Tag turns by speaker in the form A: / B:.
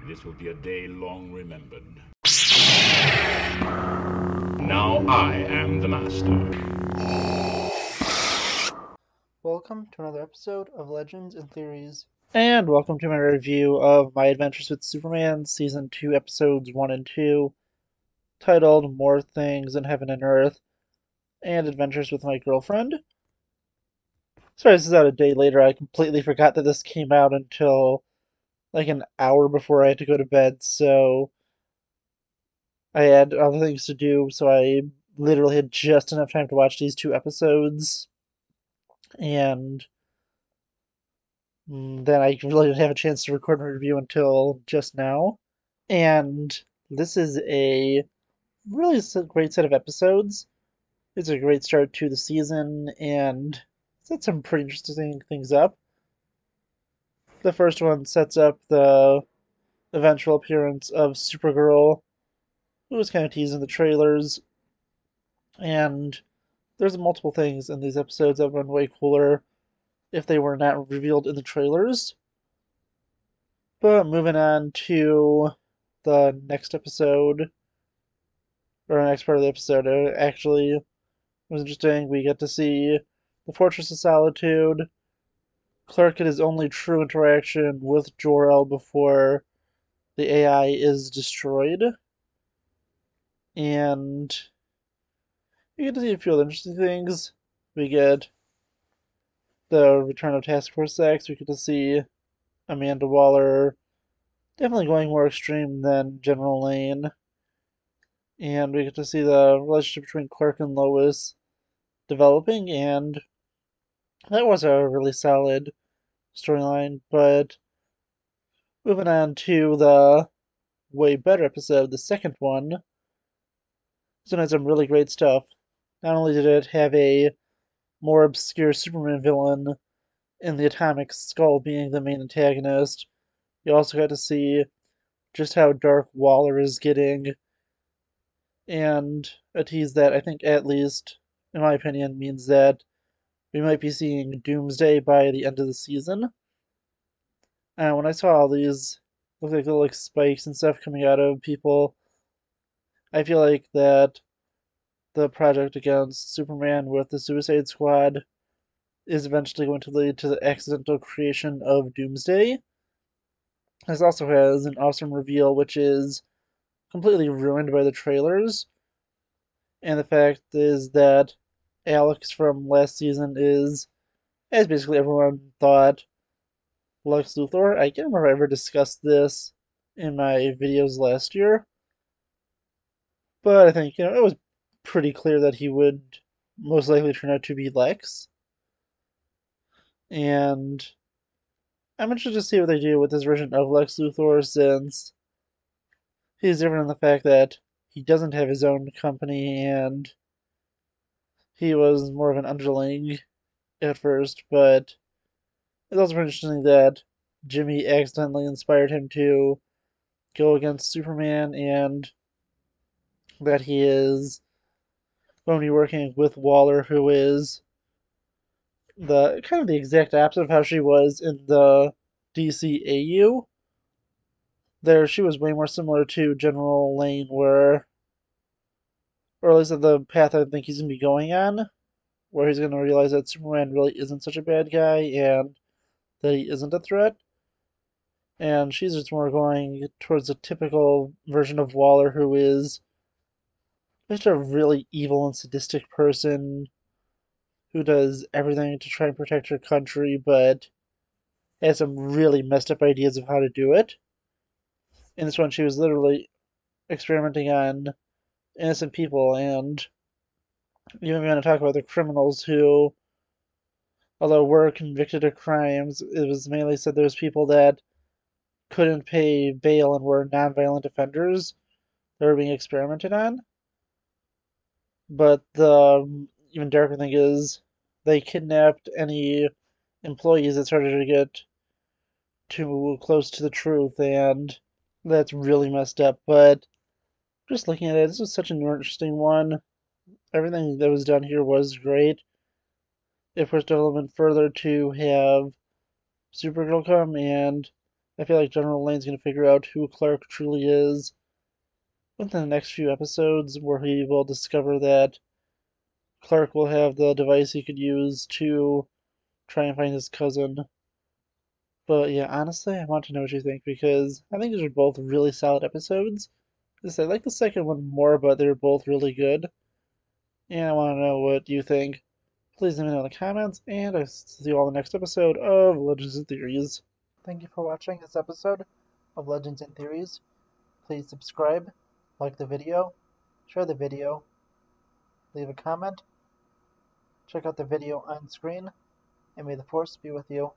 A: This will be a day long remembered. Now I am the master.
B: Welcome to another episode of Legends and Theories. And welcome to my review of My Adventures with Superman, Season 2, Episodes 1 and 2, titled More Things in Heaven and Earth, and Adventures with My Girlfriend. Sorry, this is out a day later. I completely forgot that this came out until like an hour before I had to go to bed, so I had other things to do, so I literally had just enough time to watch these two episodes, and then I really didn't have a chance to record my review until just now. And this is a really great set of episodes. It's a great start to the season and set some pretty interesting things up. The first one sets up the eventual appearance of Supergirl, who was kind of teased in the trailers. And there's multiple things in these episodes that would have been way cooler if they were not revealed in the trailers. But moving on to the next episode, or the next part of the episode, actually was interesting. We get to see the Fortress of Solitude, Clark at his only true interaction with Jor-El before the AI is destroyed, and we get to see a few other interesting things. We get the return of Task Force X. We get to see Amanda Waller definitely going more extreme than General Lane, and we get to see the relationship between Clark and Lois developing, and that was a really solid storyline. But moving on to the way better episode, the second one, this one had some really great stuff. Not only did it have a more obscure Superman villain in the Atomic Skull being the main antagonist, you also got to see just how dark Waller is getting, and a tease that I think, at least in my opinion, means that we might be seeing Doomsday by the end of the season. And when I saw all these look like little spikes and stuff coming out of people, I feel like that the project against Superman with the Suicide Squad is eventually going to lead to the accidental creation of Doomsday. This also has an awesome reveal, which is completely ruined by the trailers. And the fact is that Alex from last season is, as basically everyone thought, Lex Luthor. I can't remember if I ever discussed this in my videos last year, but I think, it was pretty clear that he would most likely turn out to be Lex. And I'm interested to see what they do with this version of Lex Luthor, since he's different in the fact that he doesn't have his own company and he was more of an underling at first, but it's also interesting that Jimmy accidentally inspired him to go against Superman, and that he is going to be working with Waller, who is the kind of the exact opposite of how she was in the DCAU. There, she was way more similar to General Lane, where, or at least the path I think he's going to be going on, where he's going to realize that Superman really isn't such a bad guy and that he isn't a threat. And she's just more going towards a typical version of Waller, who is just a really evil and sadistic person who does everything to try and protect her country, but has some really messed up ideas of how to do it. In this one, she was literally experimenting on innocent people, and even going to talk about the criminals who, although were convicted of crimes, it was mainly said there's people that couldn't pay bail and were nonviolent offenders that were being experimented on. But the even darker thing is they kidnapped any employees that started to get too close to the truth, and that's really messed up. But just looking at it, this was such an interesting one. Everything that was done here was great. It pushed development further to have Supergirl come, and I feel like General Lane's going to figure out who Clark truly is within the next few episodes, where he will discover that Clark will have the device he could use to try and find his cousin. But yeah, honestly, I want to know what you think because I think these are both really solid episodes. I like the second one more, but they're both really good. And I want to know what you think. Please let me know in the comments, and I'll see you all in the next episode of Legends and Theories. Thank you for watching this episode of Legends and Theories. Please subscribe, like the video, share the video, leave a comment, check out the video on screen, and may the Force be with you.